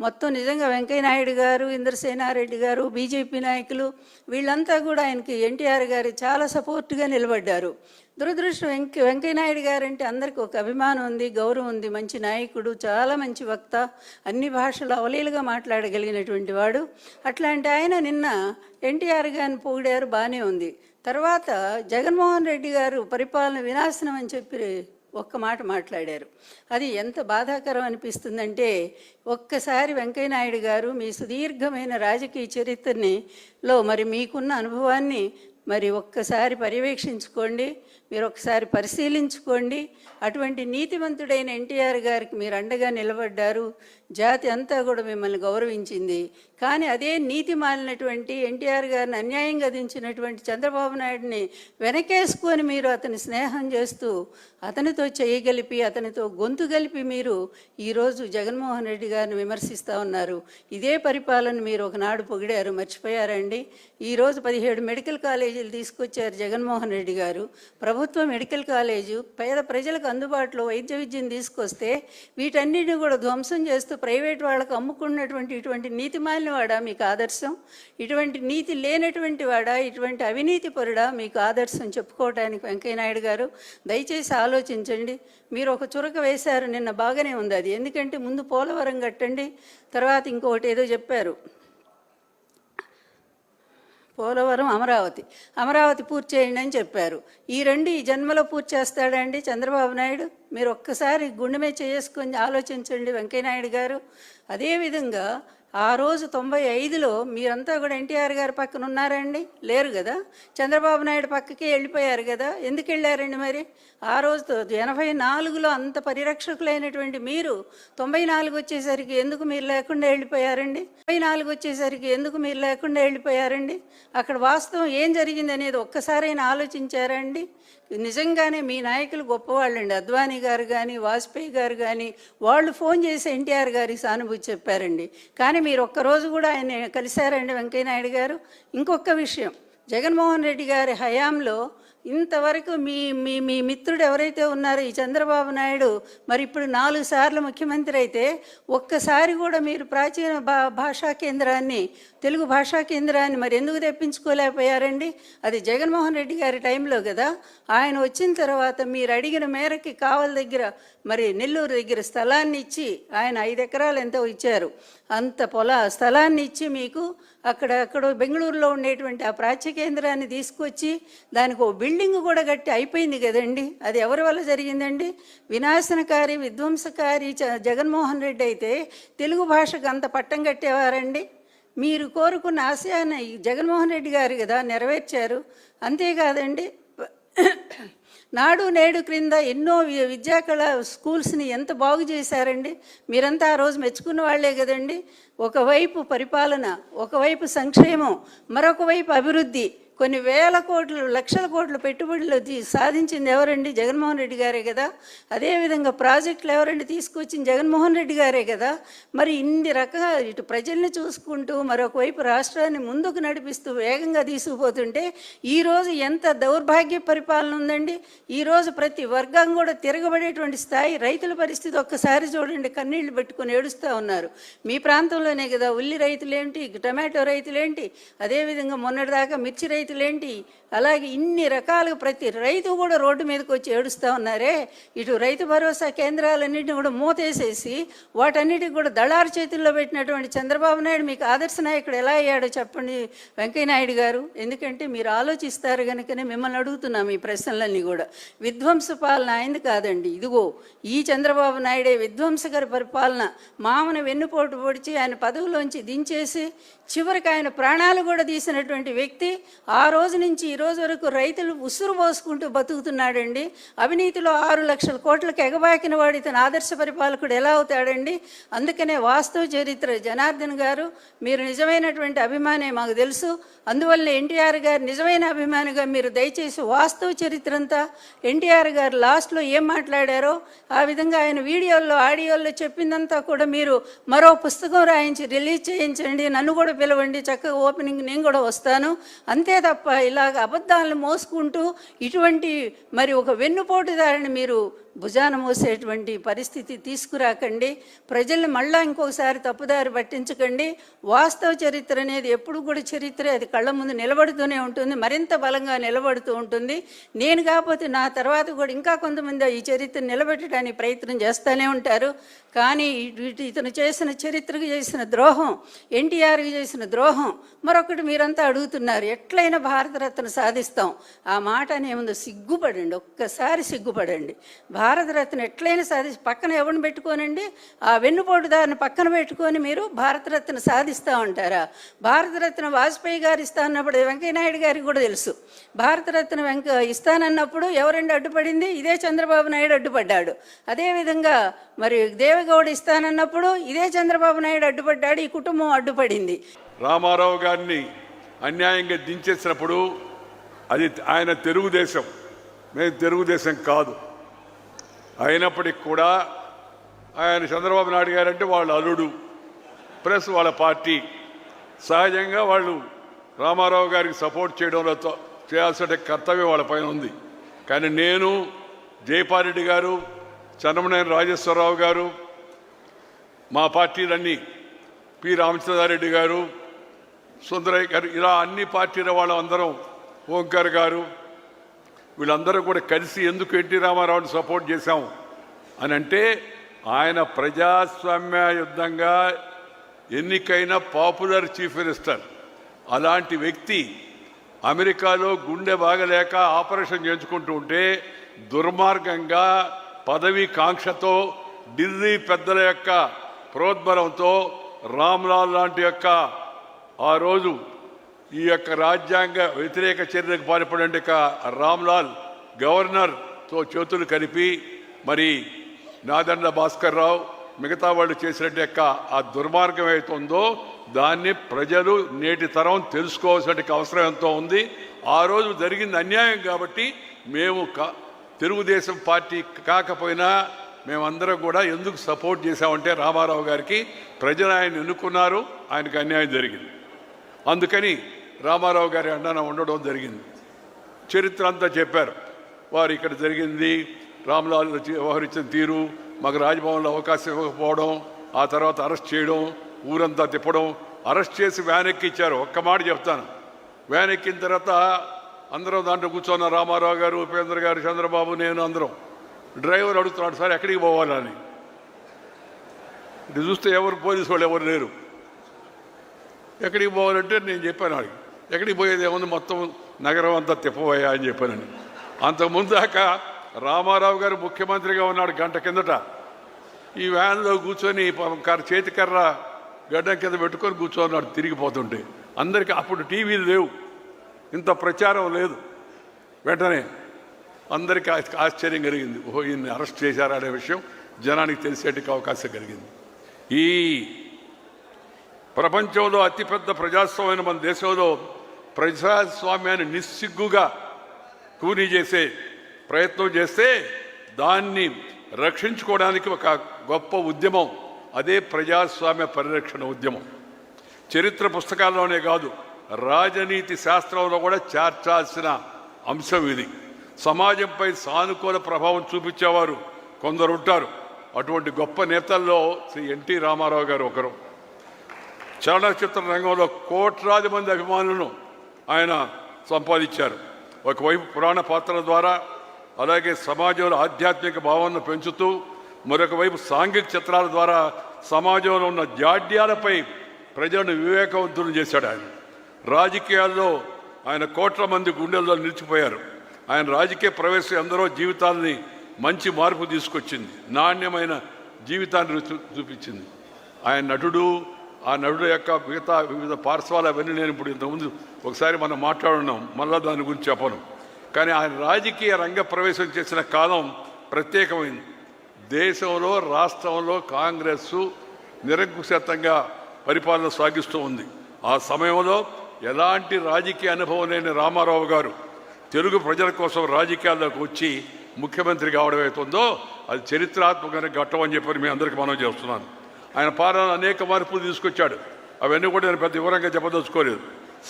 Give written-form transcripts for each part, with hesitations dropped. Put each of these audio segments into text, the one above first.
మొత్తం నిజంగా వెంకయ్యనాయుడు గారు, ఇంద్రసేనారెడ్డి గారు, బీజేపీ నాయకులు వీళ్ళంతా కూడా ఆయనకి ఎన్టీఆర్ గారు చాలా సపోర్ట్గా నిలబడ్డారు. దురదృష్టం వెంకయ్యనాయుడు గారు అంటే అందరికీ ఒక అభిమానం ఉంది, గౌరవం ఉంది. మంచి నాయకుడు, చాలా మంచి వక్త, అన్ని భాషలు అవలీలుగా మాట్లాడగలిగినటువంటి వాడు. అట్లాంటి ఆయన నిన్న ఎన్టీఆర్ గారిని పొగిడారు, బాగానే ఉంది. తర్వాత జగన్మోహన్ రెడ్డి గారు పరిపాలన వినాశనం అని చెప్పి ఒక్క మాట మాట్లాడారు. అది ఎంత బాధాకరం అనిపిస్తుందంటే, ఒక్కసారి వెంకయ్యనాయుడు గారు మీ సుదీర్ఘమైన రాజకీయ చరిత్రలో మరి మీకున్న అనుభవాన్ని మరి ఒక్కసారి పర్యవేక్షించుకోండి, మీరు ఒకసారి పరిశీలించుకోండి. అటువంటి నీతివంతుడైన ఎన్టీఆర్ గారికి మీరు అండగా నిలబడ్డారు, జాతి అంతా కూడా మిమ్మల్ని గౌరవించింది. కానీ అదే నీతి మాలినటువంటి ఎన్టీఆర్ గారిని అన్యాయంగా దించినటువంటి చంద్రబాబు నాయుడిని వెనకేసుకొని మీరు అతని స్నేహం చేస్తూ అతనితో చేయగలిపి అతనితో గొంతు కలిపి మీరు ఈరోజు జగన్మోహన్ రెడ్డి గారిని విమర్శిస్తూ ఉన్నారు. ఇదే పరిపాలన మీరు ఒకనాడు పొగిడారు, మర్చిపోయారండి. ఈరోజు 17 మెడికల్ కాలేజీలు తీసుకొచ్చారు జగన్మోహన్ రెడ్డి గారు. ప్రభుత్వ మెడికల్ కాలేజు పేద ప్రజలకు అందుబాటులో వైద్య విద్యను తీసుకొస్తే వీటన్నిటిని కూడా ధ్వంసం చేస్తూ ప్రైవేట్ వాళ్ళకు అమ్ముకున్నటువంటి ఇటువంటి నీతి మాలినవాడా మీకు ఆదర్శం? ఇటువంటి నీతి లేనటువంటి వాడా, ఇటువంటి అవినీతి పరుడా మీకు ఆదర్శం చెప్పుకోవడానికి వెంకయ్యనాయుడు గారు? దయచేసి ఆలోచించండి. మీరు ఒక చురక వేశారు నిన్న, బాగానే ఉంది అది. ఎందుకంటే ముందు పోలవరం కట్టండి, తర్వాత ఇంకొకటి ఏదో చెప్పారు, పోలవరం, అమరావతి పూర్తి చేయండి అని చెప్పారు. ఈ రెండు ఈ జన్మలో పూర్తి చేస్తాడండి చంద్రబాబు నాయుడు? మీరు ఒక్కసారి గుండె మీద చేసుకొని ఆలోచించండి వెంకయ్యనాయుడు గారు. అదేవిధంగా ఆ రోజు 95లో మీరంతా కూడా ఎన్టీఆర్ గారి పక్కన ఉన్నారండి? లేరు కదా. చంద్రబాబు నాయుడు పక్కకే వెళ్ళిపోయారు కదా. ఎందుకు వెళ్ళారండి మరి? ఆ రోజుతో 84లో అంత పరిరక్షకులైనటువంటి మీరు 94 వచ్చేసరికి ఎందుకు మీరు లేకుండా వెళ్ళిపోయారండి? 94 వచ్చేసరికి ఎందుకు మీరు లేకుండా వెళ్ళిపోయారండి? అక్కడ వాస్తవం ఏం జరిగింది అనేది ఒక్కసారైనా ఆలోచించారండి? నిజంగానే మీ నాయకులు గొప్పవాళ్ళండి. అద్వానీ గారు కానీ, వాజ్పేయి గారు కానీ, వాళ్ళు ఫోన్ చేసి ఎన్టీఆర్ గారికి సానుభూతి చెప్పారండి. కానీ మీరు ఒక్కరోజు కూడా ఆయన కలిశారండి వెంకయ్యనాయుడు గారు? ఇంకొక విషయం, జగన్మోహన్ రెడ్డి గారి హయాంలో ఇంతవరకు మీ మీ మీ మిత్రుడు ఎవరైతే ఉన్నారో ఈ చంద్రబాబు నాయుడు, మరి ఇప్పుడు 4 సార్లు ముఖ్యమంత్రి అయితే ఒక్కసారి కూడా మీరు ప్రాచీన భాషా కేంద్రాన్ని, తెలుగు భాషా కేంద్రాన్ని మరి ఎందుకు తెప్పించుకోలేకపోయారండి? అది జగన్మోహన్ రెడ్డి గారి టైంలో కదా. ఆయన వచ్చిన తర్వాత మీరు అడిగిన మేరకి కావలి దగ్గర, మరి నెల్లూరు దగ్గర స్థలాన్ని ఇచ్చి, ఆయన 5 ఎకరాలు ఎంతో ఇచ్చారు, అంత స్థలాన్ని ఇచ్చి మీకు అక్కడ బెంగళూరులో ఉండేటువంటి ఆ ప్రాచ్య కేంద్రాన్ని తీసుకొచ్చి దానికి ఓ బిల్డింగ్ కూడా కట్టి అయిపోయింది కదండి. అది ఎవరి వల్ల జరిగిందండి? వినాశనకారి, విధ్వంసకారి జగన్మోహన్ రెడ్డి అయితే తెలుగు భాషకు అంత పట్టం కట్టేవారండి? మీరు కోరుకున్న ఆశయాన్ని జగన్మోహన్ రెడ్డి గారు కదా నెరవేర్చారు. అంతేకాదండి, నాడు నేడు క్రింద ఎన్నో విద్యాకళ స్కూల్స్ని ఎంత బాగు చేశారండి. మీరంతా ఆ రోజు మెచ్చుకున్న వాళ్లే కదండి. ఒకవైపు పరిపాలన, ఒకవైపు సంక్షేమం, మరొక వైపు అభివృద్ధి. కొన్ని వేల కోట్లు, లక్షల కోట్ల పెట్టుబడులు సాధించింది ఎవరండి? జగన్మోహన్ రెడ్డి గారే కదా. అదేవిధంగా ప్రాజెక్టులు ఎవరండి తీసుకొచ్చింది? జగన్మోహన్ రెడ్డి గారే కదా. మరి ఇన్ని రకాల ఇటు ప్రజల్ని చూసుకుంటూ మరొకవైపు రాష్ట్రాన్ని ముందుకు నడిపిస్తూ వేగంగా తీసుకుపోతుంటే ఈరోజు ఎంత దౌర్భాగ్య పరిపాలన ఉందండి. ఈరోజు ప్రతి వర్గం కూడా తిరగబడేటువంటి స్థాయి. రైతుల పరిస్థితి ఒక్కసారి చూడండి, కన్నీళ్లు పెట్టుకుని ఏడుస్తూ ఉన్నారు. మీ ప్రాంతంలోనే కదా. ఉల్లి రైతులేంటి, టమాటో రైతులేంటి, అదేవిధంగా మొన్నటిదాకా మిర్చి రైతులేంటి, అలాగే ఇన్ని రకాలుగా ప్రతి రైతు కూడా రోడ్డు మీదకి వచ్చి ఏడుస్తూ ఉన్నారే. ఇటు రైతు భరోసా కేంద్రాలన్నింటినీ కూడా మూతేసేసి వాటన్నిటికి కూడా దళారు చేతుల్లో పెట్టినటువంటి చంద్రబాబు నాయుడు మీకు ఆదర్శ నాయకుడు ఎలా అయ్యాడో చెప్పండి వెంకయ్యనాయుడు గారు. ఎందుకంటే మీరు ఆలోచిస్తారు కనుకనే మిమ్మల్ని అడుగుతున్నాం ఈ ప్రశ్నలన్నీ కూడా. విధ్వంస పాలన అయింది కాదండి. ఇదిగో ఈ చంద్రబాబు నాయుడే విధ్వంసకర పరిపాలన. మామను వెన్నుపోటు పొడిచి ఆయన పదవిలోంచి దించేసి చివరికి ఆయన ప్రాణాలు కూడా తీసినటువంటి వ్యక్తి ఆ రోజు నుంచి ఈ రోజు వరకు రైతులు ఉసురు పోసుకుంటూ బతుకుతున్నాడండి. అవినీతిలో 6 లక్షల కోట్లకు ఎగబాకిన వాడు ఇతను ఆదర్శ పరిపాలకుడు ఎలా అవుతాడండి? అందుకనే వాస్తవ చరిత్ర జనార్దన్ గారు, మీరు నిజమైనటువంటి అభిమానే మాకు తెలుసు. అందువల్ల ఎన్టీఆర్ గారు నిజమైన అభిమానిగా మీరు దయచేసి వాస్తవ చరిత్ర అంతా, ఎన్టీఆర్ గారు లాస్ట్లో ఏం మాట్లాడారో ఆ విధంగా ఆయన వీడియోల్లో, ఆడియోల్లో చెప్పిందంతా కూడా మీరు మరో పుస్తకం రాయించి రిలీజ్ చేయించండి. నన్ను కూడా పిలవండి, చక్కగా ఓపెనింగ్ నేను కూడా వస్తాను. అంతే తప్ప ఇలాగ అబద్ధాలను మోసుకుంటూ ఇటువంటి మరి ఒక వెన్నుపోటుదారిని మీరు భుజాన మోసేటువంటి పరిస్థితి తీసుకురాకండి. ప్రజల్ని మళ్ళా ఇంకొకసారి తప్పుదారి పట్టించకండి. వాస్తవ చరిత్ర అనేది ఎప్పుడు కూడా చరిత్ర, అది కళ్ళ ముందు నిలబడుతూనే ఉంటుంది, మరింత బలంగా నిలబడుతూ ఉంటుంది. నేను కాకపోతే నా తర్వాత కూడా ఇంకా కొంతమంది ఈ చరిత్ర నిలబెట్టడానికి ప్రయత్నం చేస్తూనే ఉంటారు. కానీ ఇతను చేసిన చరిత్రకు చేసిన ద్రోహం, ఎన్టీఆర్కి చేసిన ద్రోహం. మరొకటి మీరంతా అడుగుతున్నారు, ఎట్లయినా భారతరత్న సాధిస్తాం. ఆ మాట అనే ముందు సిగ్గుపడండి, ఒక్కసారి సిగ్గుపడండి. భారతరత్న ఎట్లయినా పక్కన ఎవరిని పెట్టుకోనండి, ఆ వెన్నుపోటుదారిని పక్కన పెట్టుకొని మీరు భారతరత్న సాధిస్తూ ఉంటారా? భారతరత్న వాజ్పేయి గారు ఇస్తానన్నప్పుడు వెంకయ్యనాయుడు గారికి కూడా తెలుసు. భారతరత్న ఇస్తానన్నప్పుడు ఎవరండి అడ్డుపడింది? ఇదే చంద్రబాబు నాయుడు అడ్డుపడ్డాడు. అదేవిధంగా మరి దేవేగౌడ ఇస్తానన్నప్పుడు ఇదే చంద్రబాబు నాయుడు అడ్డుపడ్డాడు, ఈ కుటుంబం అడ్డుపడింది. రామారావు గారిని అన్యాయంగా దించేసినప్పుడు అది ఆయన తెలుగుదేశం, మేము తెలుగుదేశం కాదు. అయినప్పటికి కూడా ఆయన చంద్రబాబు నాయుడు గారు అంటే వాళ్ళ అల్లుడు ప్లస్ వాళ్ళ పార్టీ. సహజంగా వాళ్ళు రామారావు గారికి సపోర్ట్ చేయడంలో చేయాల్సిన కర్తవ్యం వాళ్ళ పైన ఉంది. కానీ నేను, జైపాల్రెడ్డి గారు, చన్నమనేని రాజేశ్వరరావు గారు, మా పార్టీలన్నీ, పి రామచంద్రారెడ్డి గారు, సుందరయ్య గారు, ఇలా అన్ని పార్టీల వాళ్ళందరం, ఓంకార్ గారు, వీళ్ళందరూ కూడా కలిసి ఎందుకు ఎన్టీ రామారావుని సపోర్ట్ చేశాం అని అంటే, ఆయన ప్రజాస్వామ్యయుద్ధంగా ఎన్నికైన పాపులర్ చీఫ్ మినిస్టర్. అలాంటి వ్యక్తి అమెరికాలో గుండె బాగలేక ఆపరేషన్ చేయించుకుంటూ ఉంటే దుర్మార్గంగా పదవి కాంక్షతో ఢిల్లీ పెద్దల యొక్క ప్రోద్బలంతో రామ్లాల్ లాంటి యొక్క ఆ రోజు ఈ యొక్క రాజ్యాంగ వ్యతిరేక చర్యలకు పాల్పడే రామ్లాల్ గవర్నర్తో చేతులు కలిపి మరి నాదెండ్ల భాస్కర్ రావు మిగతా వాళ్ళు చేసినట్టు యొక్క ఆ దుర్మార్గం అవుతుందో దాన్ని ప్రజలు నేటి తరం తెలుసుకోవాల్సిన అవసరం ఎంతో ఉంది. ఆ రోజు జరిగింది అన్యాయం కాబట్టి మేము తెలుగుదేశం పార్టీ కాకపోయినా మేమందరం కూడా ఎందుకు సపోర్ట్ చేశామంటే రామారావు గారికి ప్రజలు ఆయన ఎన్నుకున్నారు, ఆయనకు అన్యాయం జరిగింది. అందుకని రామారావు గారి అండన ఉండడం జరిగింది. చరిత్ర అంతా చెప్పారు వారు. ఇక్కడ జరిగింది రామ్లాల్ వ్యవహరించిన తీరు, మాకు రాజ్భవన్లో అవకాశం ఇవ్వకపోవడం, ఆ తర్వాత అరెస్ట్ చేయడం, ఊరంతా తిప్పడం, అరెస్ట్ చేసి వ్యాన్ ఎక్కిచ్చారు. ఒక్క మాట చెప్తాను, వ్యాన్ ఎక్కిన తర్వాత అందరం దాంట్లో కూర్చున్న రామారావు గారు, ఉపేంద్ర గారు, చంద్రబాబు, నేను అందరం. డ్రైవర్ అడుగుతున్నాడు, సార్ ఎక్కడికి పోవాలని. ఇటు చూస్తే ఎవరు పోలీసు వాళ్ళు ఎవరు లేరు. ఎక్కడికి పోవాలంటే నేను చెప్పాను వాడికి, ఎక్కడికి పోయేది ఏముంది, మొత్తం నగరం అంతా తిప్పబోయా అని చెప్పానని. అంతకుముందు దాకా రామారావు గారు ముఖ్యమంత్రిగా ఉన్నాడు గంట కిందట. ఈ వ్యాన్లో కూర్చొని చేతికర్ర గడ్డం కింద పెట్టుకొని కూర్చోన్నాడు తిరిగిపోతుంటే. అందరికీ అప్పుడు టీవీలు లేవు, ఇంత ప్రచారం లేదు. వెంటనే అందరికీ ఆశ్చర్యం కలిగింది, ఓహో ఈయన్ని అరెస్ట్ చేశారనే విషయం జనానికి తెలిసేటికి అవకాశం కలిగింది. ఈ ప్రపంచంలో అతిపెద్ద ప్రజాస్వామ్యమైన మన దేశంలో ప్రజాస్వామ్యాన్ని నిస్సిగ్గుగా కూనీ చేసే ప్రయత్నం చేస్తే దాన్ని రక్షించుకోవడానికి ఒక గొప్ప ఉద్యమం, అదే ప్రజాస్వామ్య పరిరక్షణ ఉద్యమం. చరిత్ర పుస్తకాల్లోనే కాదు, రాజనీతి శాస్త్రంలో కూడా చేర్చాల్సిన అంశం ఇది. సమాజంపై సానుకూల ప్రభావం చూపించేవారు కొందరు ఉంటారు. అటువంటి గొప్ప నేతల్లో శ్రీ ఎన్టీ రామారావు గారు ఒకరు. చలనచిత్ర రంగంలో కోట్లాది మంది అభిమానులను ఆయన సంపాదించారు. ఒకవైపు పురాణ పాత్రల ద్వారా, అలాగే సమాజంలో ఆధ్యాత్మిక భావాలను పెంచుతూ, మరొక వైపు సాంఘిక చిత్రాల ద్వారా సమాజంలో ఉన్న జాడ్యాలపై ప్రజలను వివేకవంతులను చేశాడు. ఆయన రాజకీయాల్లో ఆయన కోట్ల మంది గుండెల్లో నిలిచిపోయారు. ఆయన రాజకీయ ప్రవేశం ఎందరో జీవితాలని మంచి మార్పు తీసుకొచ్చింది, నాణ్యమైన జీవితాన్ని చూపించింది. ఆయన నటుడు, ఆ నటుడు యొక్క మిగతా వివిధ పార్శ్వాలు అవన్నీ నేను ఇప్పుడు ఇంతకుముందు ఒకసారి మనం మాట్లాడున్నాం, మళ్ళా దాని గురించి చెప్పను. కానీ ఆయన రాజకీయ రంగ ప్రవేశం చేసిన కాలం ప్రత్యేకమైంది. దేశంలో, రాష్ట్రంలో కాంగ్రెస్ నిరంకుశత్వంగా పరిపాలన సాగిస్తూ ఉంది. ఆ సమయంలో ఎలాంటి రాజకీయ అనుభవం లేని రామారావు గారు తెలుగు ప్రజల కోసం రాజకీయాల్లోకి వచ్చి ముఖ్యమంత్రి కావడం అవుతుందో అది చరిత్రాత్మకంగా ఘట్టం అని చెప్పి మీ అందరికీ మనం చేస్తున్నాను. ఆయన పాలన అనేక మార్పులు తీసుకొచ్చాడు. అవన్నీ కూడా నేను పెద్ద వివరంగా చెప్పదలుచుకోలేదు.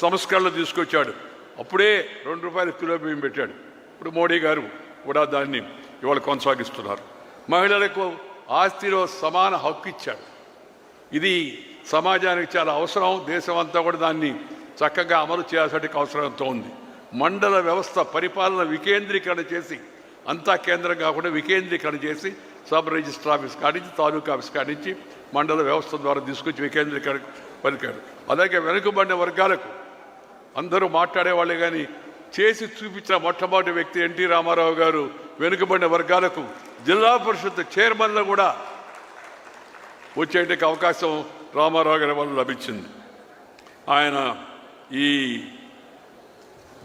సంస్కరణలు తీసుకొచ్చాడు. అప్పుడే ₹2 కిలో బియ్యం పెట్టాడు. ఇప్పుడు మోడీ గారు కూడా దాన్ని ఇవాళ కొనసాగిస్తున్నారు. మహిళలకు ఆస్తిలో సమాన హక్కు ఇచ్చాడు. ఇది సమాజానికి చాలా అవసరం. దేశం అంతా కూడా దాన్ని చక్కగా అమలు చేయాల్సిన అవసరంతో ఉంది. మండల వ్యవస్థ పరిపాలన వికేంద్రీకరణ చేసి, అంతా కేంద్రం కాకుండా వికేంద్రీకరణ చేసి, సబ్ రిజిస్టర్ ఆఫీస్ కానించి తాలూకా ఆఫీస్ కానించి మండల వ్యవస్థ ద్వారా తీసుకొచ్చి వికేంద్రీకరణ పలికారు. అలాగే వెనుకబడిన వర్గాలకు అందరూ మాట్లాడేవాళ్ళే కానీ చేసి చూపించిన మొట్టమొదటి వ్యక్తి ఎన్టీ రామారావు గారు. వెనుకబడిన వర్గాలకు జిల్లా పరిషత్ చైర్మన్లు కూడా వచ్చేటికి అవకాశం రామారావు గారి వల్ల లభించింది. ఆయన ఈ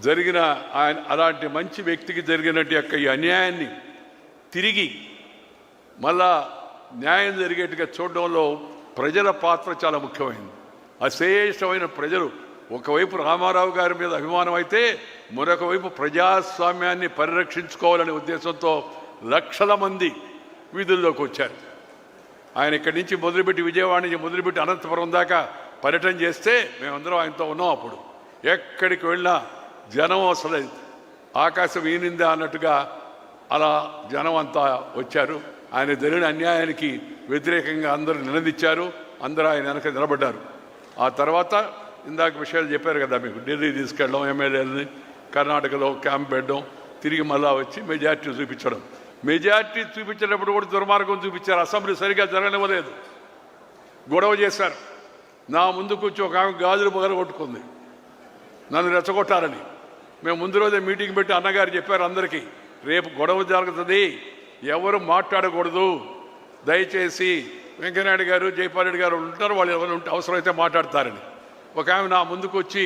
జరిగిన అలాంటి మంచి వ్యక్తికి జరిగినట్టు యొక్క ఈ అన్యాయాన్ని తిరిగి మళ్ళా న్యాయం జరిగేట్టుగా చూడడంలో ప్రజల పాత్ర చాలా ముఖ్యమైనది. అశేషమైన ప్రజలు ఒకవైపు రామారావు గారి మీద అభిమానం అయితే, మరొక వైపు ప్రజాస్వామ్యాన్ని పరిరక్షించుకోవాలనే ఉద్దేశంతో లక్షల మంది వీధుల్లోకి వచ్చారు. ఆయన ఇక్కడి నుంచి మొదలుపెట్టి విజయవాడ నుంచి మొదలుపెట్టి అనంతపురం దాకా పర్యటన చేస్తే మేమందరం ఆయనతో ఉన్నాం. అప్పుడు ఎక్కడికి వెళ్ళినా జనం అసలు ఆకాశం ఈనిందా అన్నట్టుగా అలా జనం అంతా వచ్చారు. ఆయన జరిగిన అన్యాయానికి వ్యతిరేకంగా అందరూ నినదించారు. అందరూ ఆయన వెనక నిలబడ్డారు. ఆ తర్వాత ఇందాక విషయాలు చెప్పారు కదా మీకు, ఢిల్లీ తీసుకెళ్ళడం, ఎమ్మెల్యేలని కర్ణాటకలో క్యాంప్ పెట్టడం, తిరిగి మళ్ళా వచ్చి మెజార్టీ చూపించడం. మెజార్టీ చూపించేటప్పుడు కూడా దుర్మార్గం చూపించారు. అసెంబ్లీ సరిగ్గా జరగనివ్వలేదు, గొడవ చేశారు. నా ముందు కూర్చో ఒక ఆమె గాజులు పగలగొట్టుకుంది నన్ను రెచ్చగొట్టాలని. మేము ముందు రోజే మీటింగ్ పెట్టి అన్నగారు చెప్పారు అందరికీ, రేపు గొడవ జరుగుతుంది, ఎవరు మాట్లాడకూడదు, దయచేసి వెంకయ్యనాయుడు గారు జైపాల్ రెడ్డి గారు ఉంటారు, వాళ్ళు ఎవరు ఉంటే అవసరమైతే మాట్లాడతారని. ఒక ఆమె నా ముందుకు వచ్చి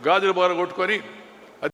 గాజులు పగలగొట్టుకొని